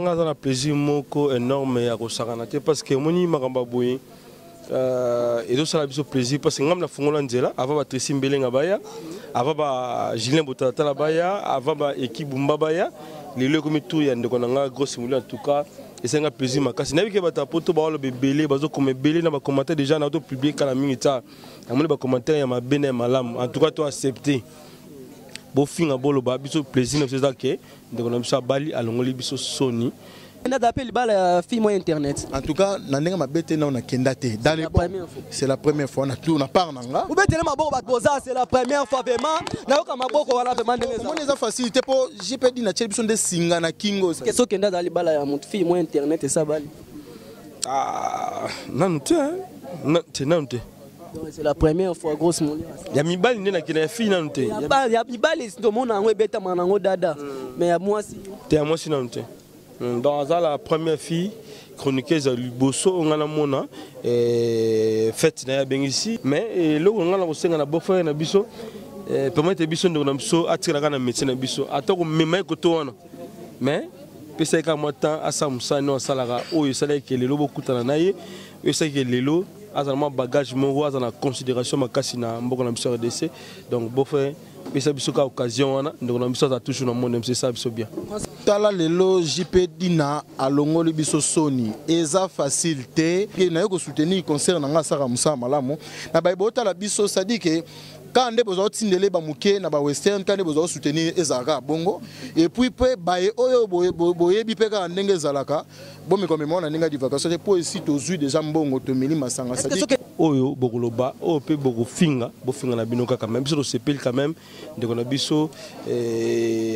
un plaisir énorme à Rossaranate parce que mon imagamba boye et donc ça a eu plaisir parce que nous avons fait l'anzela avant Tracy Mbele ngabaya avant Julien Botala baya avant équipe Bumbabaya les lieux comme tout il y a une grosse moulure en tout cas et c'est un plaisir Makasi n'a vu que bata poto ba le belé bazo comme belé na ba commentaire déjà na auto public à la minute à mon ba commentaire ya ma bene malam en tout cas toi accepté bon fin à bolo ba biso plaisir c'est ça que donc on a biso bali à l'ongoli biso Sony. Internet. En tout cas, c'est la première fois. On a parlé. C'est la première fois vraiment. On facilité pour JPD na chelbison de singa na kingo. Qu'est-ce que kenda dali bala ya mutu fi mo internet et ça bali. Ah, non te. C'est la première fois Grosse Moulure. Ya mibali nena kina fi non te. Ya mibali ndo mona ngo beta manango dada. Mais ya moi si. Te moi si non te. Dans la première fille chroniqueuse Bosso on a mona fête na bien ici mais là on a la senga na bofa na biso permettre biso de na biso atira kana médecin na biso atako mema ko to wana mais pesa ka mata asa musano salara o yesala ke lelo bokutana naye yesala ke lelo azalma bagage mo azana considération makasi na mboko na biso RDC donc bofa pesa biso ka occasion wana donc na biso za toujours na monde c'est ça biso bien. Tala lelo JP Dina alongoli biso Sony eza facilité na yo ko soutenir concert na nga sara musa malamu na baybo tala biso ça dit que quand on besoin tindele ba muke na ba western quand on besoin soutenir ezaka bongo et puis pe baye oyo boye bipe ka ndenge zalaka bon mais comme on a ninga di vacances pour ici tozu déjà mbongo to meli masanga ça dit oyo bokoloba o pe boko finga bo finga na binoka quand même biso sepel quand même de na biso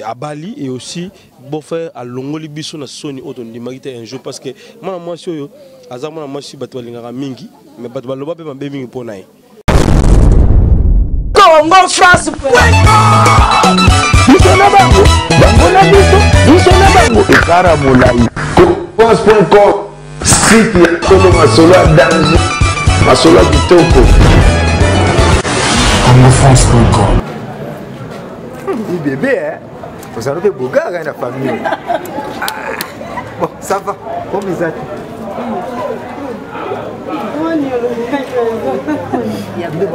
à Bali et aussi bo faire à longoli biso na Sony auto ndimagite un jour parce que moi si oyo azama moi si bato balingaka mingi mais bato baloba pe mambe mingi pona ye Congo France Bisona bango bangona biso bisona bango ekara molai pense.com site ya solo masolo danger masolo kitoko CongoFrance.com. Bébé, hein? Vous en avez beaucoup dans la famille. Bon, ça va. Comme les autres.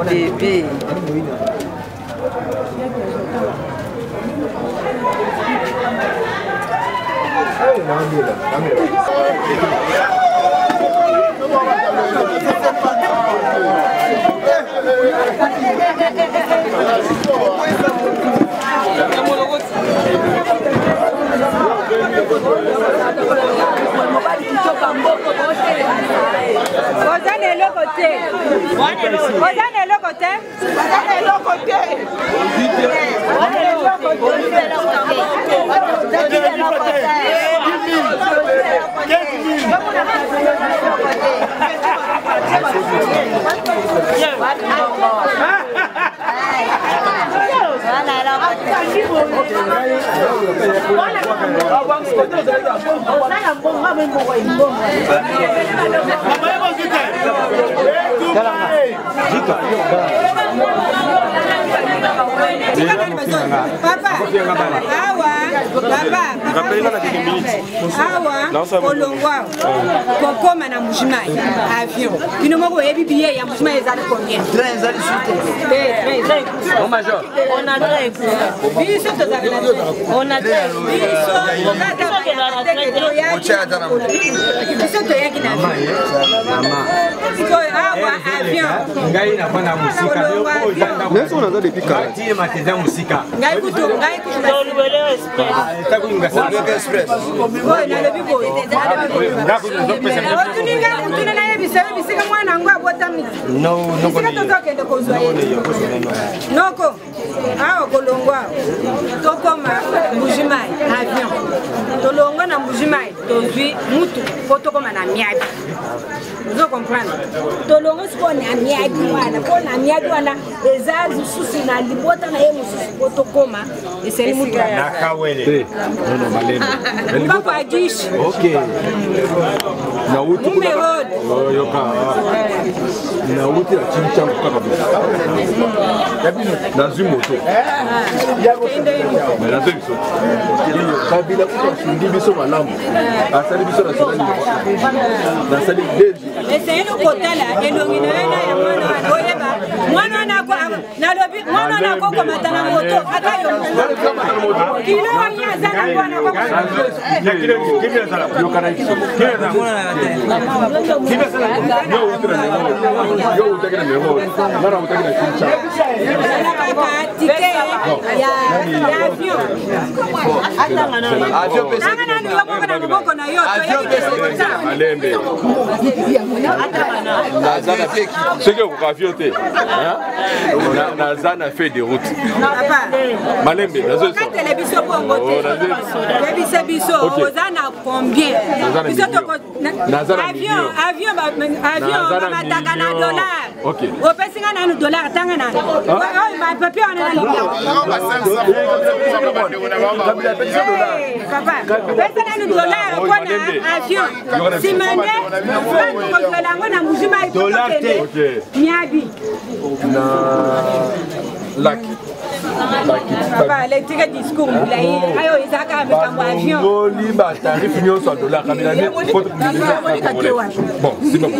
Bébé. Tolonga na Mbujimai, tozui mutu poto koma na miabi. Vous comprenez? Tolongo siko na miabi wana, ko na miabi wana ezazi susi na libota na yemu susi poto koma eseli mutu na kawele. Non malende. Papa dish. OK. Na utu kuna yoka. Na utu ya chimcha kwa na zumoto. Mais la deuxième chose. Kabila kwa shingi biso malamu. Asali biso nationali. Na sali deji. Essayez de kotala elongi na yana ya mwana oyeba. Mwana na kwa na lobi mwana na kwa matana moto akayo. Kilo ya zana kwa na kwa. Kile zala yo kana hizo. Kile zala mwana na tena. Kile zala yo utira leo. Yo utakina leo. Mara utakina chincha. Tike ya avion. Avion pesa. Nanga ni yoko na mboko na yoto. Avion pesa. Malembe. Nazana fait ce que vous rafioté. Nazana fait des routes. Malembe, nazo. Quand télévision bongo. Télévision ozana combien? Avion mataka na dollar. OK. Opesinga na dollar tanga na. Oh ma papier on a na dollar kwa avion. Simande dollar te miabi na lac papa les tickets discours là ayo izaka avec un avion ngoli ba tarif nyo so dollar kabila ne bon c'est bon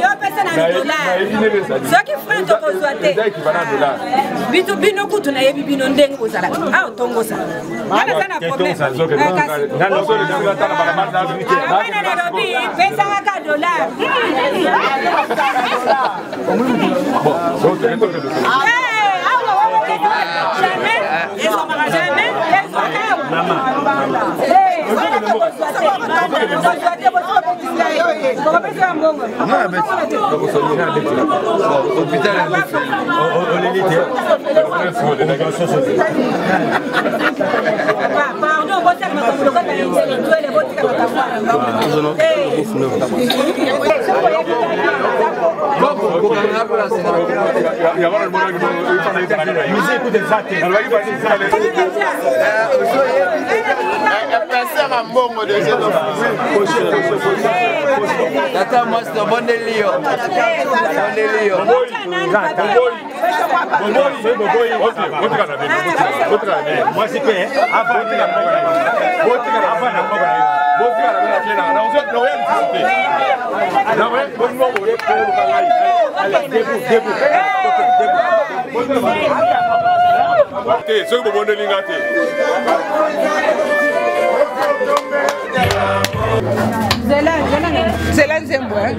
yo pesa na dollar ce qui fait to kozwate bitu bino kutu na yebi bino ndengo kozala ah tongo sa ana sana problème ngalo so le ngata na barabara na vérité ana na robi pesa ka dollar bon c'est tout moi c'est un bon délire. Moi c'est que Zela nzembo eh.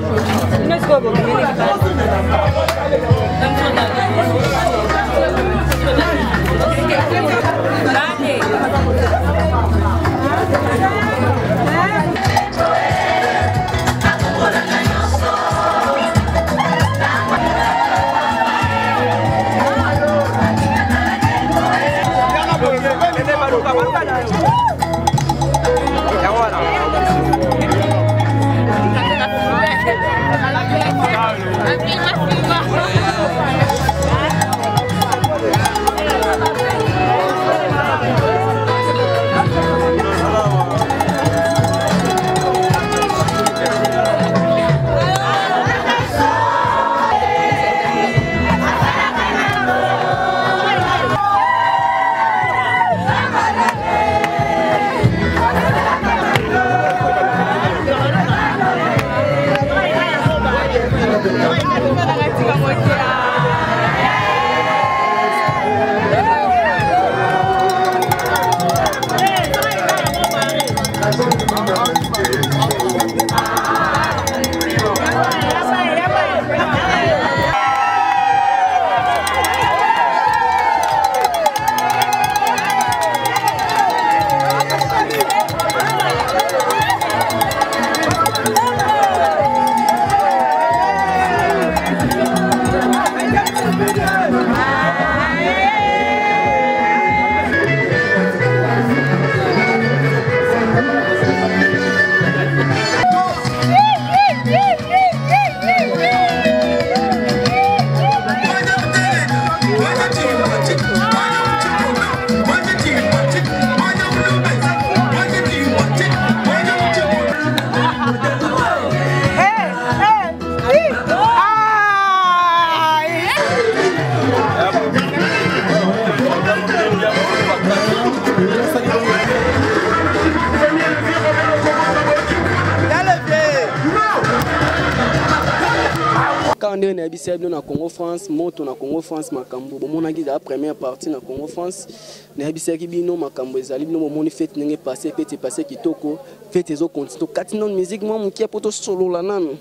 ndenge na yebisa bino na Congo France moto na Congo France makambo bomonaki la première partie na Congo France na yebisa ki bino makambo ezali bino bomoni fête ndenge passé passé kitoko fête ezo continue kati non musique moi mukia poto solo la nano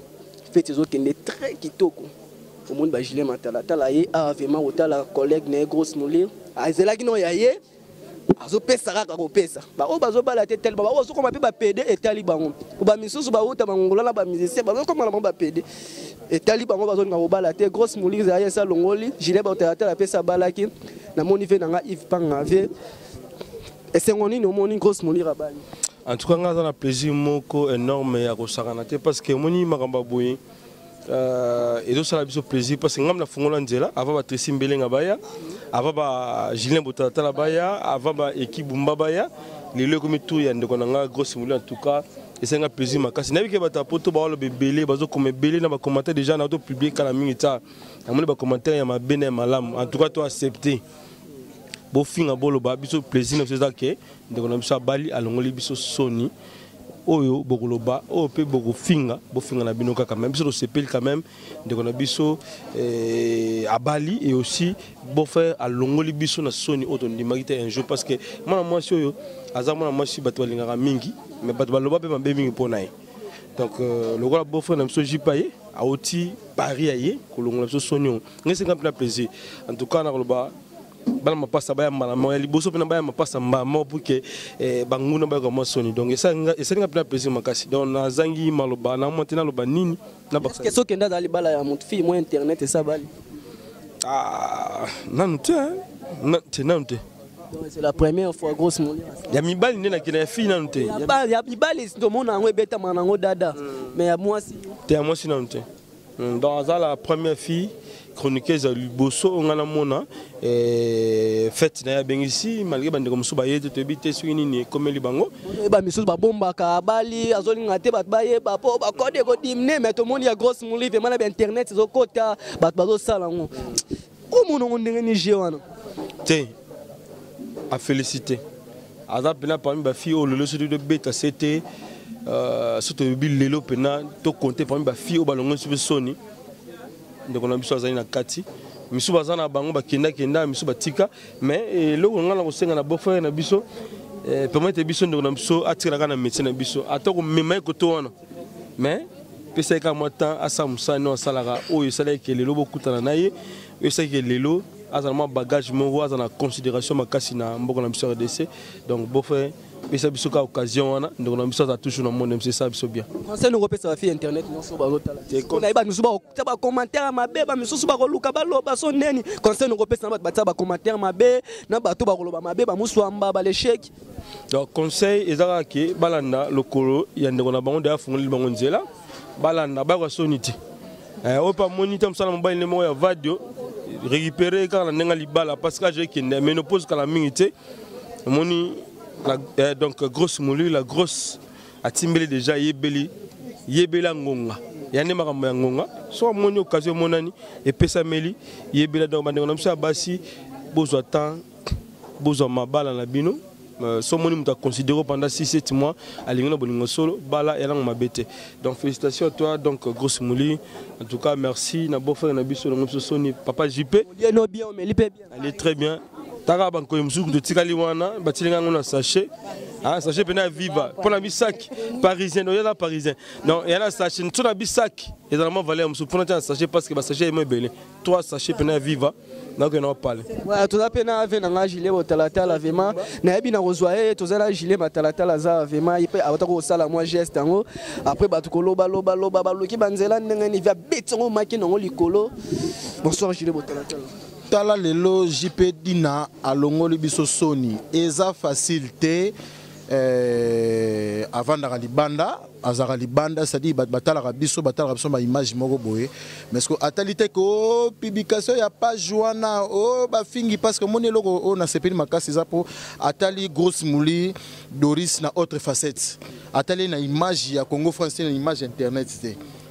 fête ezo kende très kitoko bomoni ba gilet matala tala ye avema otala collègue na Grosse Moulure azela ki no yaye azo pesa kaka ko pesa ba o bazo bala te tel ba o so ko mape ba PD etali bango ba misusu ba uta bangola na ba musicien ba ko mala ba PD etali bango bazo nga bala te Grosse Moulure za yesa longoli gilet ba otala tala pesa balaki na moni ve nga Yves Panga ve esengoni no moni Grosse Moulure abani. En tout cas nga za plaisir moko énorme ya ko sakana te parce que moni makamba boye et donc ça a biso plaisir parce que ngam na fungola nzela ava ba tresi mbele ngabaya ava ba Julien Botala baya ava ba équipe Mbabaya lelo comme tout ya ndeko nga Grosse Moulure en tout cas et c'est un plaisir makasi na bike bata poto ba lo bebele bazo comme belé na ba commentaire déjà na auto publier kala minita na moni ba commentaire ya mabene malam en tout cas toi accepter bo finga bolo ba biso plaisir na ça que ndeko na biso bali alongoli biso soni oyo bokoloba o pe boko finga bo finga na bino kaka même biso sepel quand même ndeko na biso à Bali et aussi bo faire alongoli biso na soni auto ndimaki un jour parce que moi si oyo azamona moi si bato balingaka mingi mais bato baloba pe mambe mingi pona ye donc le gars bo faire na biso jipaye a oti Paris aye kolongola biso soni ngese ngapla plaisir en tout cas na koloba bala mapasa baya malama liboso pena baya mapasa mbamo pour que banguna ba comme soni donc ça nga pena plaisir makasi donc na zangi maloba na montina loba nini na bakasa qu'est-ce que nda dali bala ya mutu fi mo internet et ça bali nanute c'est la première fois Grosse Moulure ya mibali nena kina fi nanute ya mibali ndo mona ngo beta manango dada mais ya moi si te ya moi si nanute donc la première fille chroniqueuse à Liboso, on a mona fête na bien ici malgré bande comme suba yete to bité swini ni comme libango ba misus ba bomba ka bali azoli ngate bat ba ye ba po ba kode ko dimne mais to moni ya Grosse Moulure vraiment na internet zo kota bat bazo sala ngo o mono ndenge ni jewana te à féliciter azap na parmi ba fille o le sur de beta c'était surtout lelo pena to compter parmi ba fille o balongo sur soni ndeko na biso azali na kati misu bazana bango bakenda misu batika mais loko ngana ko senga na beau-frère na biso permettre biso ndeko na biso atira kana médecin na biso atako mema ko to wana mais pesa ka mota asa musano asalaka oyo sala ke lelo bokutana naye yo sala ke lelo azana bagage moko azana considération makasi na mboko na biso RDC donc beau-frère pesa biso ka occasion wana ndeko na biso za toujours na monde c'est ça biso bien conseil no repesa ba fi internet no so ba lotala na iba misu ba commentaire mabe ba misu ba koluka ba loba so neni conseil no repesa ba ba commentaire mabe na ba to ba koloba mabe ba musu amba ba l'échec donc conseil ezaka ke balanda lokolo ya ndeko na bango da fungoli bango nzela balanda ba ko soniti o pa monitor msala mobile ne mo ya vadio récupérer quand la nenga libala parce que j'ai kende ménopause kala mingité moni donc Grosse Moulure la grosse a timbeli déjà yebela ngonga yane makambo ya ngonga so moni occasion monani et pesa meli yebela donc bandeko na msa basi bozwa temps bozwa mabala na bino so moni muta considéré pendant 6-7 mois à l'ingénieur bolingo solo bala elang mabete donc félicitations à toi donc Grosse Moulure en tout cas merci na beau frère na biso na biso soni papa JP elle est très bien taka banko msuku de tikali wana batilinga ngona sachet ah sachet pena viva pona bisak parisien no yala parisien non yana sachet tuna bisak ezalama valeur msuku pona tana sachet parce que ba sachet est belé 3 sachets pena viva donc on en parle ouais to pena ave na gilet botalatala vraiment na yebi na kozwa tozala gilet matalatala za vraiment ipe abata ko sala moi geste ngo après ba tukoloba loba baloki banzela ndenge ni via betongo makino ngo likolo bonsoir gilet botalatala tala lelo JP dina alongoli biso soni eza facilité avant da libanda azara libanda c'est-à-dire batala biso ba image moko boye mais ce que atelité ko publication ya page wana o ba fingi parce que moni loko o na sepeli makasi za po atali Grosse Moulure Doris na autre facette atali na image ya Congo français na image internet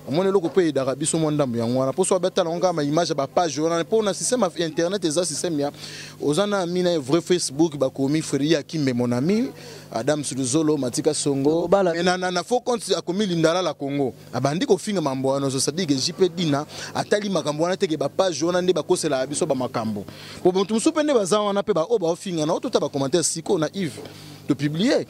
amoni loko pe d'Arabie so mondambo yango wana poso beta longa ma image ba page wana po na système internet eza système ya ozana mina vrai Facebook ba komi frère ya kimbe mon ami Adam Suluzolo Matika Songo na faux compte akomi lindala la Congo abandi ko finga mambo wana so sadike JP Dina atali makambo wana teke ba page wana nde ba kosela biso ba makambo po bontu musupende baza wana pe ba o ba finga na otota ba commentaire siko na Yves de publier.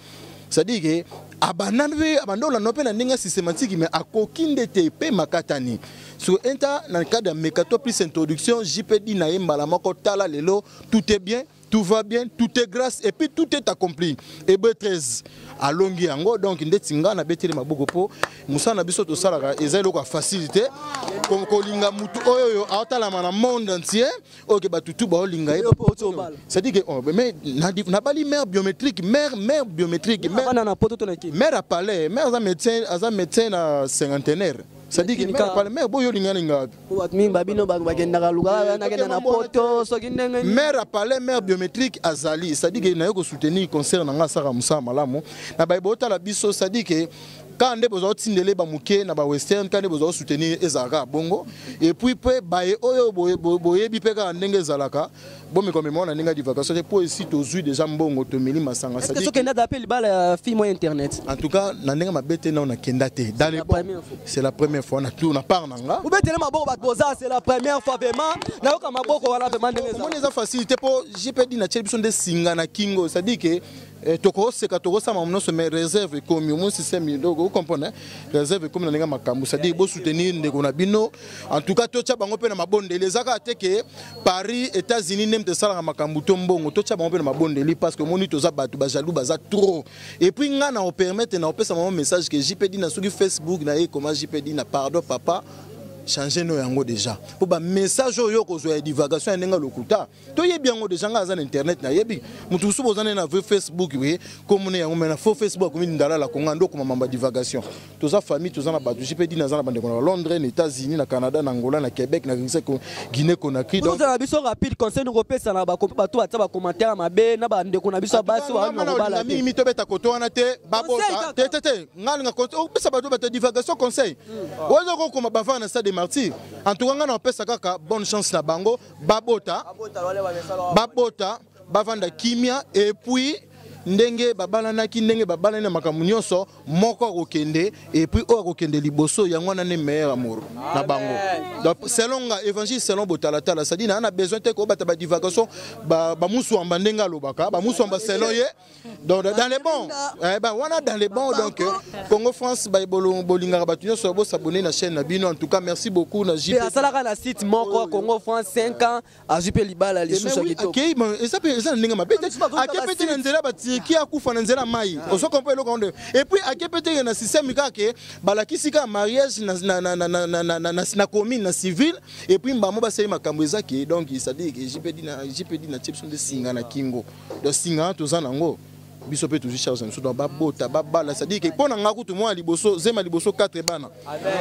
C'est-à-dire que abandon la nope na ninga systématique mais akokinde te pe makatani sur enta dans le cadre de mécato plus introduction JP dit na yembala moko tala lelo tout est bien, tout va bien, tout est grâce et puis tout est accompli. Et B13 à longi yango donc ndetinga na beteli maboko po musana biso to salaka ezali ko facilité comme ko linga mutu oyo atala na monde entier OK ba tutu ba linga c'est-à-dire que mais na bali mère biométrique mère biométrique mère à palais mère za médecin na cinquantenaire c'est-à-dire que mère palais mère boyo linga linga mère à palais mère biométrique azali c'est-à-dire que na yo ko soutenir concert na nga saka musa malamu na ba botala biso c'est-à-dire que quand on besoin tindele ba muke na ba western quand on besoin soutenir ezaka bongo et puis pe bae oyo boye bipeka ndenge zalaka bon mais comme moi on a ninga divagation pour ici tozui déjà mbongo to mili masanga ça dit est-ce que n'a d'appel bala fille moi internet en tout cas na ndenge mabete na on kendate dans les c'est la première fois on a tout on a part nanga ou betele maboko ba boza c'est la première fois vraiment na yo ka maboko wala vraiment ndenge ça on les a facilité pour JP dit na tchelbison de singa na kingo ça dit que toko seka toko sama mnoso mais réserve comme mon système donc vous comprenez réserve comme na makambu ça dit bo soutenir ndeko na bino en tout cas to tcha bango pe na mabonde les aka teke Paris États-Unis nem de sala makambu tombongo to tcha bango pe na mabonde li parce que moni toza batu ba jaloux baza trop et puis nga na o permettre na opesa mon message que JP dit na sur Facebook na e comment JP dit na pardon papa changer nos yango déjà pour ba message yo ko zo divagation ndenga lokuta to yebi yango déjà nga za internet na yebi mutu subo zana na Facebook oui comme ne yango na faux Facebook comme ndala la konga ndo kuma mamba divagation to za famille to za na batu JP dit na za na bande na Londres na États-Unis na Canada na Angola na Québec na Guinée Conakry donc za biso rapide conseil européen ça na ba bato ata ba commentaire mabe na ba ndeko na biso basi wa ngo bala mi mi to beta koto wana te babota te nga konto o pesa bato bata divagation conseil ozo ko kuma bavana ça Marty. En tout cas, on peut savoir bonne chance na bango, babota, bavanda kimia et puis ndenge babalana ki ndenge babalana makamunyoso moko kokende et puis o kokende liboso yango na ne meilleur amour na bango donc selon évangile selon Botala tala ça dit na a besoin te ko bata ba divagation ba musu amba ndenga lobaka ba musu amba selon ye donc dans les bons wana dans les bons donc Congo France ba bolinga batunyoso bo s'abonner na chaîne na bino en tout cas merci beaucoup na JP salaka na site moko Congo France 5 ans à JP Libala les sous Kitoko OK et ça peut ça ndenge mabete akepete na nzela bati qui a kufa na nzela mai oso comprendre le compte et puis akepete na système kake balakisi ka mariage na commune na civil et puis mbamo ba sey makambo ezaki donc ça dit que JP dit na type de singa na kingo de singa to zanango biso pe toujours charge nso donc babota babala ça dit que pona ngaku tout moi liboso zema liboso 4 bana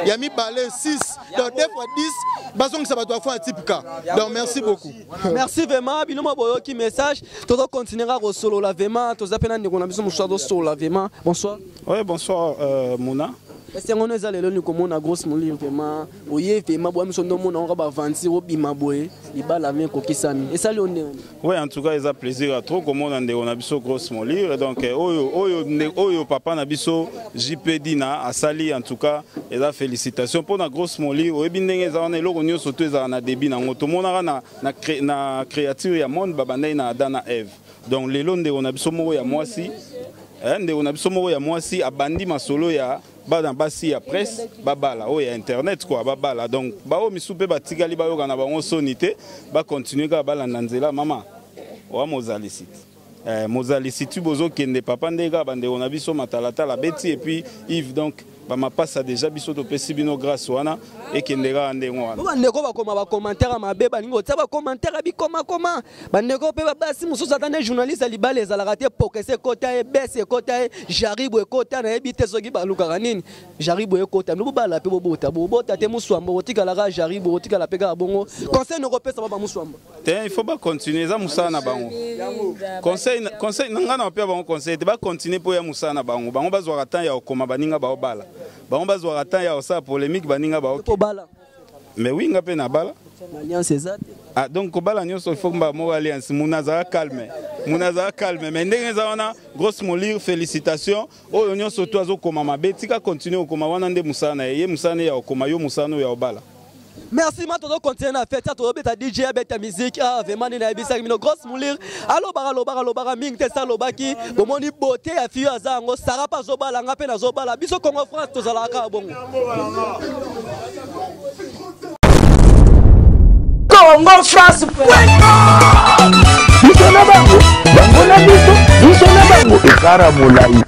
ya mi balé 6 donc 2 fois 10 bazong ça va doit faire type K donc merci beaucoup merci vraiment bino maboyo ki message to continuera au solo la vraiment to zapena ndeko na biso mushado solo la vraiment bonsoir ouais bonsoir Mouna est-ce qu'on est allé là comme on a Grosse Moulure vraiment oye vraiment bois msondo mona on va vendre au bimaboé ibala vient kokisami et ça le ouais en tout cas ils a plaisir à trop comme on a biso Grosse Moulure donc oyo papa na biso JP Dina a sali en tout cas et la félicitations pour na Grosse Moulure oyebi ndenge za na eloko nyoso to za na débit na ngoto mona na créature ya monde babandai na Adam na Eve donc lelo nde on a biso moko ya mwasi nde on a biso moko ya mwasi abandi masolo ya bana basi ya presse babala o ya internet quoi babala donc ba o misupe batikali ba yoka na bango sonité ba continuer ka bala nzela mama wa mozali site bozo kende papa ndeka bande on a biso matalata la beti et puis Yves donc ba ma passe déjà biso to pesi bino grâce wana et kendera ndengo wana ba ndeko ba koma ba commentaire mabe ba ningo ta ba commentaire bi koma ba ndeko pe ba basi mususu atande journaliste libale ezalaka te pokese kota e bese kota e jaribu e kota na ebite soki ba luka nini jaribu e kota no bala pe bobota te muswamba botika la jaribu botika la peka bongo conseil no kopesa ba muswamba te il faut pas continuer za musana bango conseil nanga na pe ba conseil te ba continuer po ya musana bango bazwa temps ya okoma baninga ba obala bango bazwa ata ya osala polémique baninga ba OK mais oui nga pe na bala alliance ezate ah donc kobala nyonso il faut que mo alliance munaza calme mais ndenge za wana Grosse Moulure félicitations oyo nyonso to azokoma mabe tika continue okoma wana nde musana ye musana ya okoma yo musano ya obala. Merci ma todo continuer na fête to beta DJ beta musique vraiment ni na bisa mino Grosse Moulure allo bara ming te sa lobaki bomoni beauté ya fille azango sara pa zobala nga pe na zobala biso Congo France to zalaka bongo Congo France biso na bango na biso na bango ekara mulai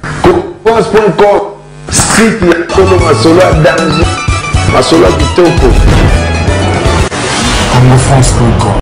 France.com site ya tolo masolo ya danger masolo ya kitoko Congo France.com